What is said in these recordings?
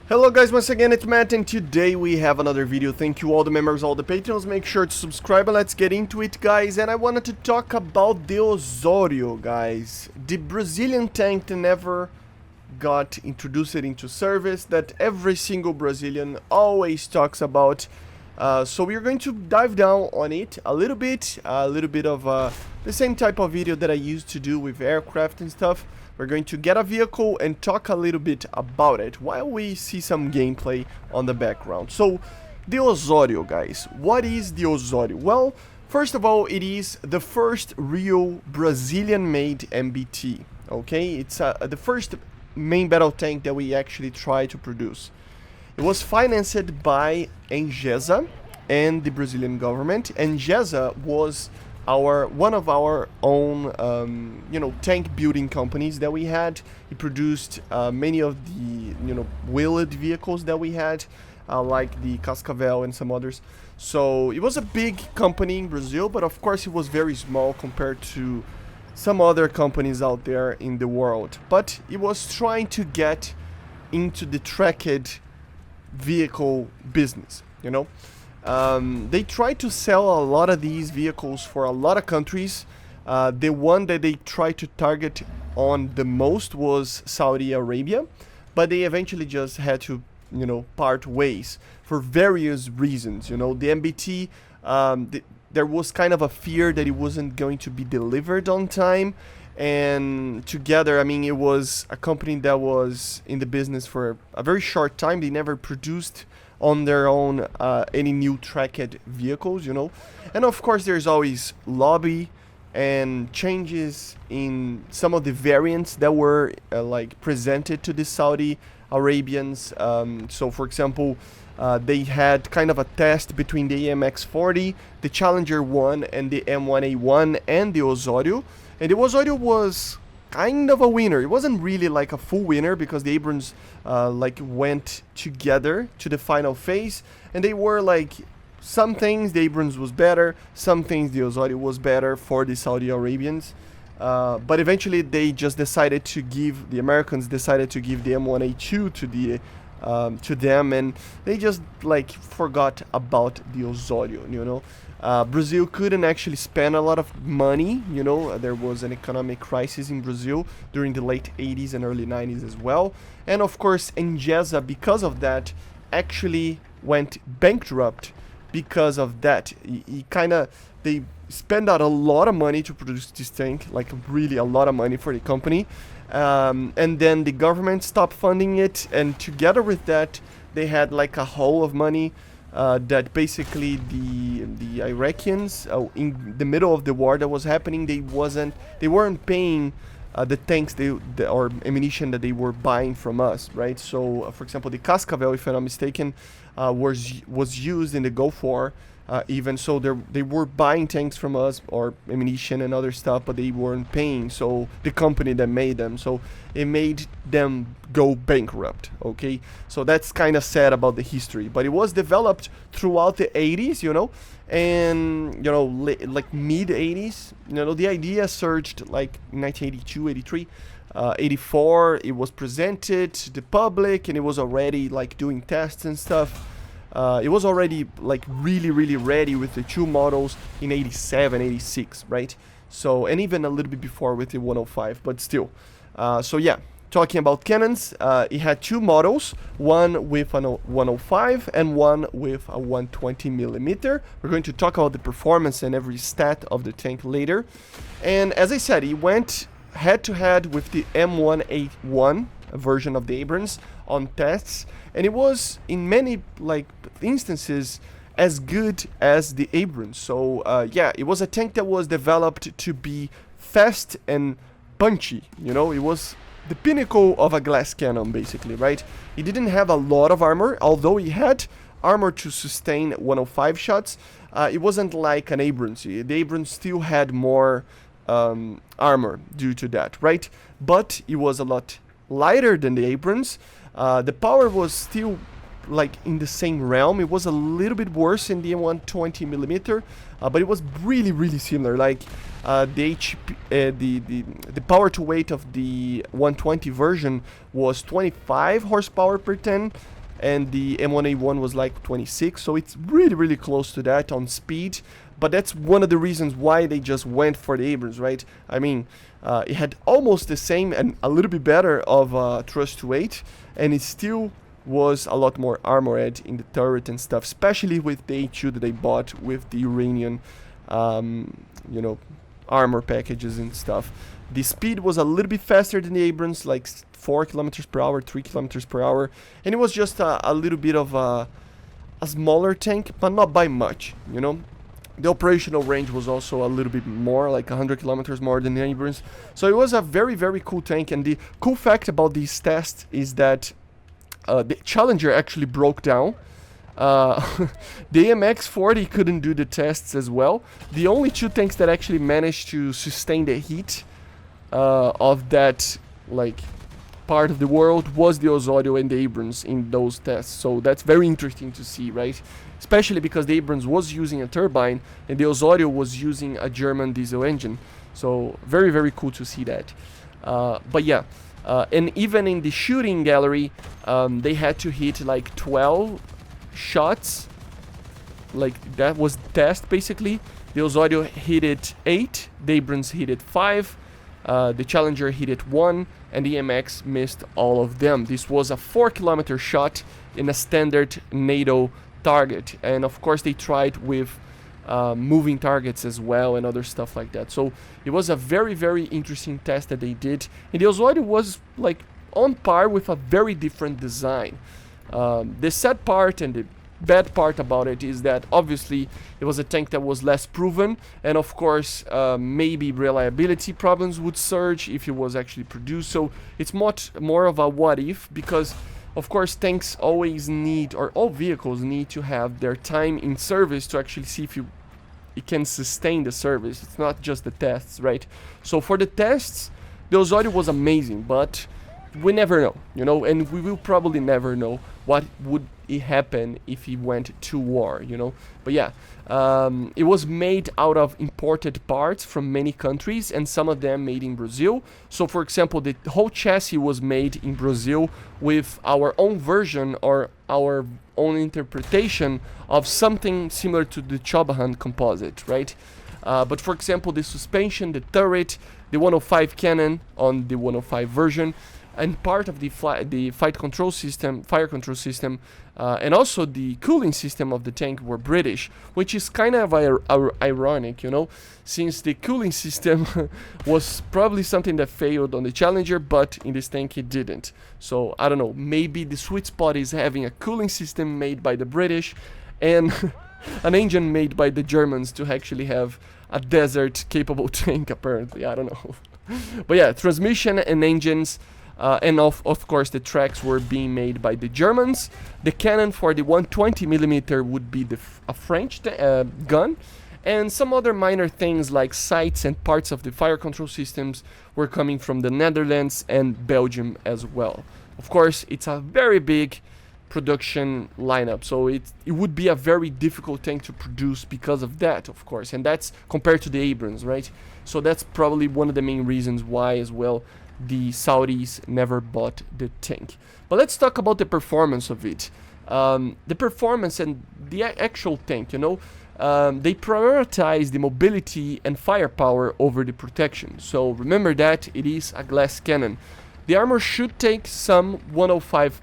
Hello guys, once again it's Matt, and today we have another video. Thank you all the members, all the patrons. Make sure to subscribe and let's get into it, guys. And I wanted to talk about the Osório, guys. The Brazilian tank that never got introduced into service, that every single Brazilian always talks about. So we're going to dive down on it a little bit of the same type of video that I used to do with aircraft and stuff. We're going to get a vehicle and talk a little bit about it while we see some gameplay on the background. So, the Osório, guys. What is the Osório? Well, first of all, it is the first real Brazilian-made MBT. Okay, it's the first main battle tank that we actually try to produce. It was financed by Angesa and the Brazilian government. Angesa was one of our own tank building companies that we had. He produced many of the wheeled vehicles that we had, like the Cascavel and some others. So it was a big company in Brazil, but of course it was very small compared to some other companies out there in the world. But it was trying to get into the tracked vehicle business, They tried to sell a lot of these vehicles for a lot of countries. The one that they tried to target on the most was Saudi Arabia, but they eventually just had to, part ways for various reasons. The MBT, there was kind of a fear that it wasn't going to be delivered on time. And together, it was a company that was in the business for a very short time. They never produced on their own any new tracked vehicles, And of course, there's always lobby and changes in some of the variants that were presented to the Saudi Arabians. So, for example, they had kind of a test between the AMX-40, the Challenger 1, and the M1A1 and the Osório. And the Osório was kind of a winner. It wasn't really like a full winner because the Abrams went together to the final phase, and they were some things the Abrams was better, some things the Osório was better for the Saudi Arabians. But eventually they just decided to give, the Americans decided to give the M1A2 to them, and they just forgot about the Osório, Brazil couldn't actually spend a lot of money, there was an economic crisis in Brazil during the late 80s and early 90s as well. And of course, Angesa, because of that, actually went bankrupt because of that. They spent out a lot of money to produce this tank, really a lot of money for the company. And then the government stopped funding it, and together with that, they had a hole of money that basically the Iraqis, in the middle of the war that was happening, they weren't paying the tanks or ammunition that they were buying from us, right? So, for example, the Cascavel, if I'm not mistaken, was used in the Gulf War. Even so, they were buying tanks from us or ammunition and other stuff, but they weren't paying. So the company that made them, so it made them go bankrupt. Okay, so that's kind of sad about the history. But it was developed throughout the 80s, and mid 80s. The idea surged in 1982, 83. 84, it was presented to the public, and it was already doing tests and stuff. It was already really ready with the two models in 87, 86, right? So, and even a little bit before with the 105, but still. So yeah, talking about cannons, it had two models, one with a 105 and one with a 120 millimeter. We're going to talk about the performance and every stat of the tank later. And as I said, it went head-to-head with the M1A1 version of the Abrams on tests, and it was in many instances as good as the Abrams. So yeah, it was a tank that was developed to be fast and punchy. It was the pinnacle of a glass cannon, basically, right? It didn't have a lot of armor, although it had armor to sustain 105 shots. It wasn't like an Abrams. The Abrams still had more armor due to that, right? But it was a lot lighter than the Abrams. The power was still in the same realm. It was a little bit worse in the 120 millimeter, but it was really similar. The power to weight of the 120 version was 25 horsepower per 10, and the M1A1 was like 26, so it's really close to that on speed. But that's one of the reasons why they just went for the Abrams, right? I mean, it had almost the same and a little bit better of thrust to weight, and it still was a lot more armored in the turret and stuff, especially with the A2 that they bought with the Uranian, you know, armor packages and stuff. The speed was a little bit faster than the Abrams, like 4 kilometers per hour, 3 kilometers per hour, and it was just a little bit of a smaller tank, but not by much, you know. The operational range was also a little bit more, like 100 kilometers more than the Abrams. So it was a very cool tank, and the cool fact about these tests is that the Challenger actually broke down. The AMX-40 couldn't do the tests as well. The only two tanks that actually managed to sustain the heat of that like part of the world was the Osório and the Abrams in those tests. So that's very interesting to see, right? Especially because the Abrams was using a turbine and the Osório was using a German diesel engine. So very cool to see that. But yeah, and even in the shooting gallery, they had to hit like 12 shots. Like that was the test basically. The Osório hit it 8, the Abrams hit it 5, the Challenger hit it 1, and the MX missed all of them. This was a 4-kilometer shot in a standard NATO target, and of course they tried with moving targets as well and other stuff like that. So it was a very interesting test that they did, and the Osório was like on par with a very different design. The sad part and the bad part about it is that obviously it was a tank that was less proven, and of course maybe reliability problems would surge if it was actually produced. So it's much more of a what if, because of course tanks always need, or all vehicles need to have their time in service to actually see if it can sustain the service. It's not just the tests, right? So for the tests, the Osório was amazing, but we never know, you know, and we will probably never know what would it happen if he went to war, you know. But yeah, it was made out of imported parts from many countries, and some of them made in Brazil. So for example, the whole chassis was made in Brazil with our own version or our own interpretation of something similar to the Chobahan composite, right? But for example, the suspension, the turret, the 105 cannon on the 105 version, and part of the fire control system, and also the cooling system of the tank were British, which is kind of ironic, you know, since the cooling system was probably something that failed on the Challenger, but in this tank it didn't. So I don't know, maybe the sweet spot is having a cooling system made by the British and an engine made by the Germans to actually have a desert capable tank, apparently. I don't know. But yeah, transmission and engines, and of course the tracks were being made by the Germans. The cannon for the 120mm would be a French gun, and some other minor things like sights and parts of the fire control systems were coming from the Netherlands and Belgium as well. Of course, it's a very big production lineup, so it would be a very difficult tank to produce because of that, of course, and that's compared to the Abrams, right? So that's probably one of the main reasons why as well the Saudis never bought the tank. But let's talk about the performance of it. The performance and the actual tank, you know, they prioritize the mobility and firepower over the protection. So remember that it is a glass cannon. The armor should take some 105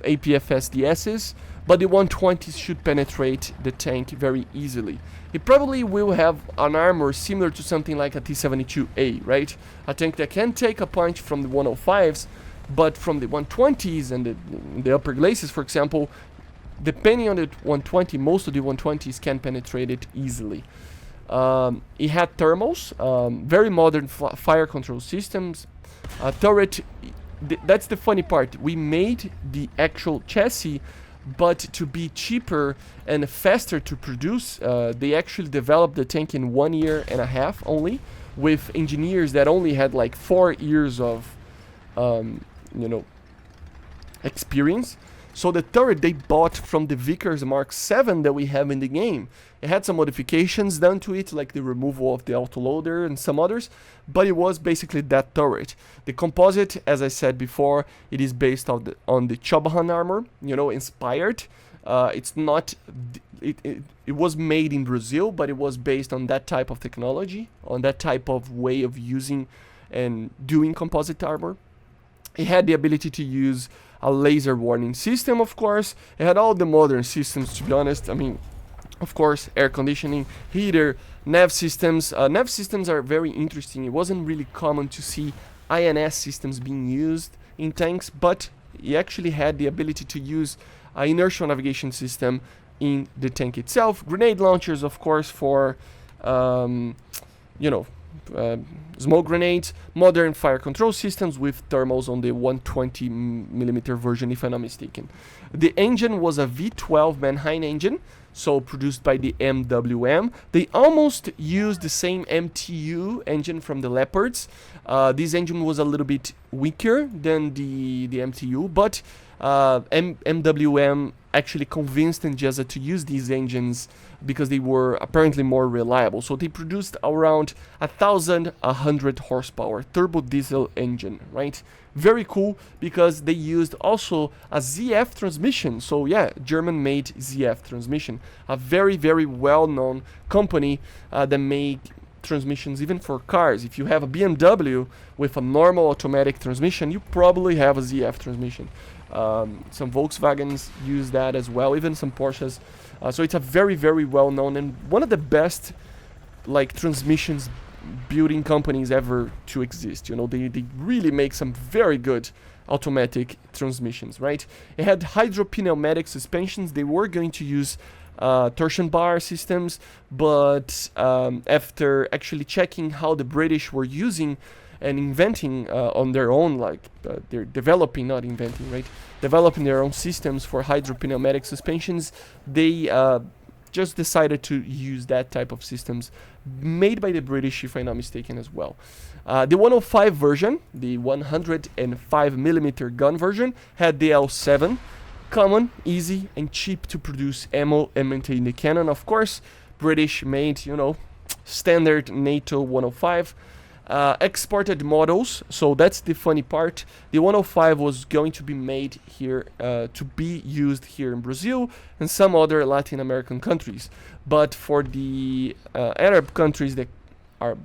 APF SDSs, but the 120s should penetrate the tank very easily. It probably will have an armor similar to something like a T-72A, right? A tank that can take a punch from the 105s, but from the 120s and the upper glacis, for example, depending on the 120, most of the 120s can penetrate it easily. It had thermals, very modern fire control systems, turret. That's the funny part. We made the actual chassis, but to be cheaper and faster to produce, they actually developed the tank in 1.5 years only, with engineers that only had like 4 years of, you know, experience. So the turret they bought from the Vickers Mark 7 that we have in the game. It had some modifications done to it, like the removal of the autoloader and some others, but it was basically that turret. The composite, as I said before, it is based on the Chobahan armor, you know, inspired. It's not, it was made in Brazil, but it was based on that type of technology, on that type of way of using and doing composite armor. It had the ability to use a laser warning system, of course. It had all the modern systems, to be honest. I mean, of course, air conditioning, heater, nav systems. Nav systems are very interesting. It wasn't really common to see INS systems being used in tanks, but it actually had the ability to use an inertial navigation system in the tank itself. Grenade launchers, of course, for, you know, smoke grenades, modern fire control systems with thermals on the 120mm version, if I'm not mistaken. The engine was a V12 Mannheim engine, so produced by the MWM. They almost used the same MTU engine from the Leopards. This engine was a little bit weaker than the MTU, but MWM actually convinced Engeza to use these engines because they were apparently more reliable. So they produced around 1,100 horsepower turbo diesel engine, right? Very cool, because they used also a ZF transmission. So yeah, German-made ZF transmission, a very, very well-known company that make transmissions even for cars. If you have a BMW with a normal automatic transmission, you probably have a ZF transmission. Some Volkswagens use that as well, even some Porsches. So it's a very, very well-known and one of the best like transmissions building companies ever to exist. You know, they really make some very good automatic transmissions, right? It had hydropneumatic suspensions. They were going to use torsion bar systems, but after actually checking how the British were using and inventing on their own, like they're developing, not inventing, right? Developing their own systems for hydropneumatic suspensions, they just decided to use that type of systems made by the British, if I'm not mistaken, as well. The 105 version, the 105mm gun version, had the L7, common, easy, and cheap to produce ammo and maintain the cannon. Of course, British made, you know, standard NATO 105. Exported models, so that's the funny part. The 105 was going to be made here to be used here in Brazil and some other Latin American countries, but for the Arab countries that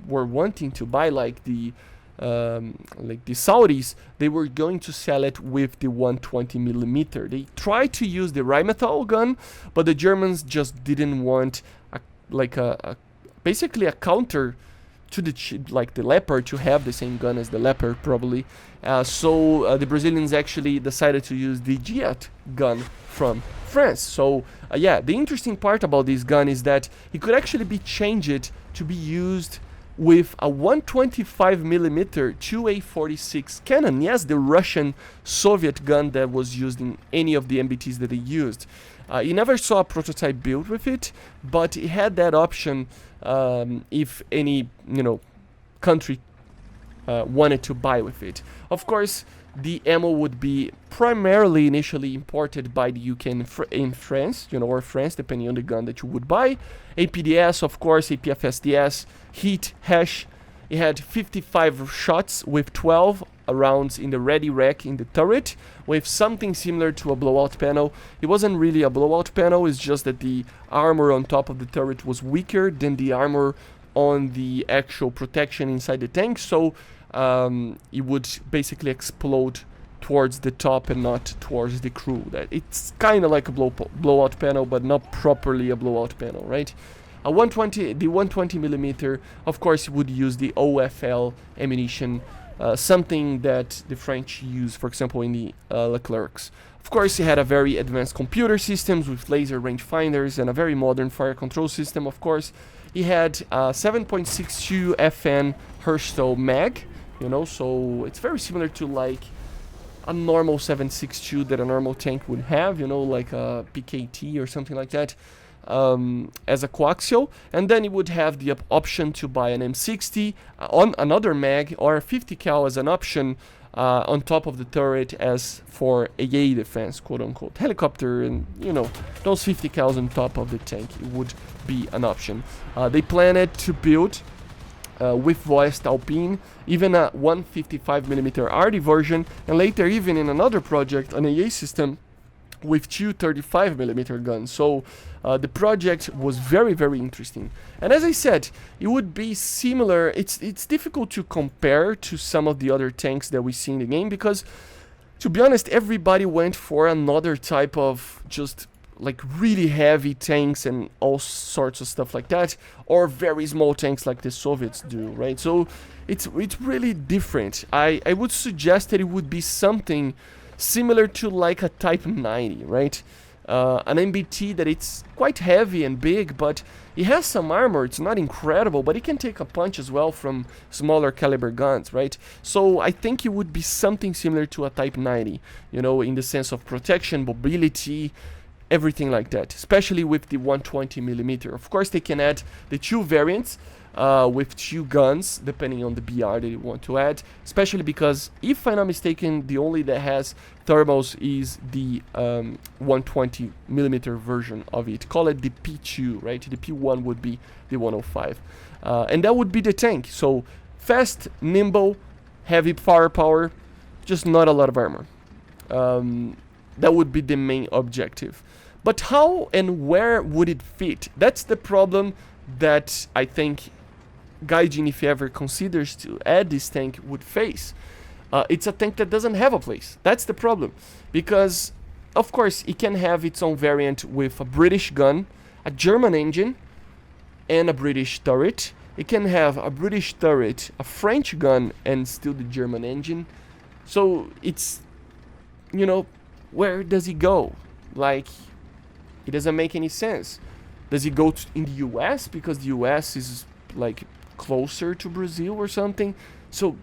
were wanting to buy, like the Saudis, they were going to sell it with the 120mm. They tried to use the Rheinmetall gun, but the Germans just didn't want basically a counter to the Leopard, to have the same gun as the Leopard probably. So the Brazilians actually decided to use the Giat gun from France. So yeah, the interesting part about this gun is that it could actually be changed to be used with a 125mm 2A46 cannon. Yes, the Russian Soviet gun that was used in any of the MBTs that they used. You never saw a prototype built with it, but it had that option if any, you know, country wanted to buy with it. Of course, the ammo would be primarily initially imported by the UK and France, you know, or France, depending on the gun that you would buy. APDS, of course, APFSDS, heat, hash. It had 55 shots with 12 rounds in the ready rack in the turret, with something similar to a blowout panel. It wasn't really a blowout panel, it's just that the armor on top of the turret was weaker than the armor on the actual protection inside the tank, so it would basically explode towards the top and not towards the crew. That it's kind of like a blowout panel, but not properly a blowout panel, right? The 120mm, of course, would use the OFL ammunition, something that the French use, for example, in the Leclercs. Of course, it had a very advanced computer systems with laser rangefinders and a very modern fire control system, of course. It had 7.62 FN Herstall mag, you know, so it's very similar to like a normal 7.62 that a normal tank would have, you know, like a PKT or something like that. As a coaxial, and then it would have the option to buy an M60 on another mag, or a 50 cal as an option on top of the turret as for AA defense, quote unquote. Helicopter and, you know, those 50 cals on top of the tank, it would be an option. They planned to build with voiced Alpine, even a 155mm RD version, and later even in another project, an AA system with two 35mm guns. So the project was very, very interesting. And as I said, it would be similar. It's difficult to compare to some of the other tanks that we see in the game, because to be honest, everybody went for another type of just like really heavy tanks and all sorts of stuff like that, or very small tanks like the Soviets do, right? So it's really different. I would suggest that it would be something similar to like a Type 90, right? An MBT that it's quite heavy and big, but it has some armor. It's not incredible, but it can take a punch as well from smaller caliber guns, right? So I think it would be something similar to a Type 90, you know, in the sense of protection, mobility, everything like that, especially with the 120mm. Of course, they can add the two variants with two guns, depending on the BR that you want to add, especially because, if I'm not mistaken, the only that has thermals is the 120mm version of it. Call it the P2, right? The P1 would be the 105. And that would be the tank. So, fast, nimble, heavy firepower, just not a lot of armor. That would be the main objective. But how and where would it fit? That's the problem that I think Gaijin, if he ever considers to add this tank, would face. It's a tank that doesn't have a place. That's the problem. Because, of course, it can have its own variant with a British gun, a German engine, and a British turret. It can have a British turret, a French gun, and still the German engine. So it's, you know, where does he go? Like, it doesn't make any sense. Does he go in the US because the US is like closer to Brazil or something? So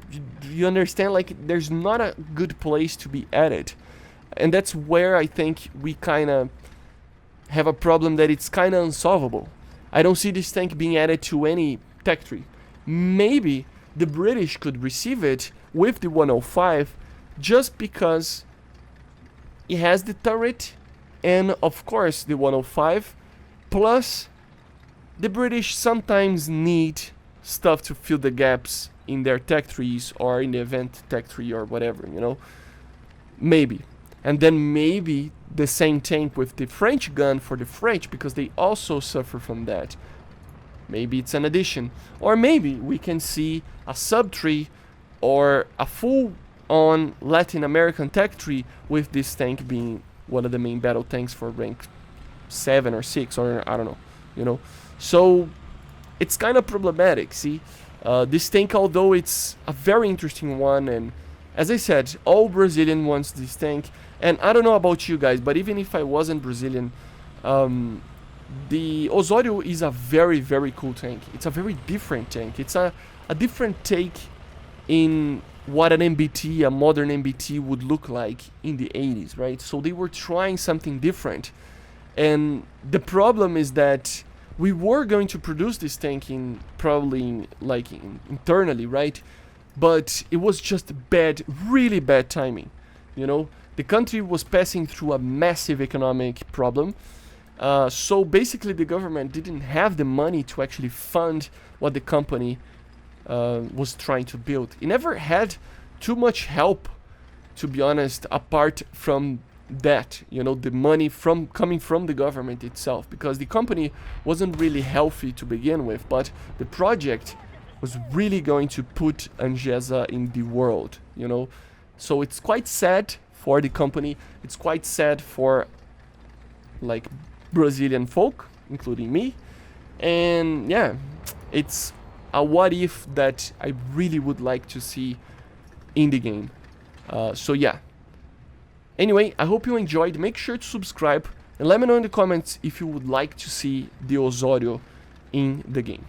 you understand, like, there's not a good place to be added. And that's where I think we kind of have a problem that it's kind of unsolvable. I don't see this tank being added to any tech tree. Maybe the British could receive it with the 105 just because it has the turret and, of course, the 105. Plus, the British sometimes need stuff to fill the gaps in their tech trees or in the event tech tree or whatever, you know. Maybe. And then maybe the same tank with the French gun for the French, because they also suffer from that. Maybe it's an addition. Or maybe we can see a sub-tree or a full-on Latin American tech tree with this tank being one of the main battle tanks for rank 7 or 6, or I don't know, you know. So it's kind of problematic, see. This tank, although it's a very interesting one, and as I said, all Brazilian wants this tank. And I don't know about you guys, but even if I wasn't Brazilian, the Osório is a very, very cool tank. It's a very different tank. It's a different take in what an MBT, a modern MBT, would look like in the 80s, right? So they were trying something different. And the problem is that we were going to produce this tank internally, right? But it was just bad, really bad timing, you know? The country was passing through a massive economic problem. So basically the government didn't have the money to actually fund what the company was trying to build. It never had too much help, to be honest, apart from that, you know, the money coming from the government itself, because the company wasn't really healthy to begin with, but the project was really going to put Angesa in the world, you know. So it's quite sad for the company. It's quite sad for like Brazilian folk, including me. And yeah, it's a what if that I really would like to see in the game. So yeah. Anyway, I hope you enjoyed. Make sure to subscribe and let me know in the comments if you would like to see the Osório in the game.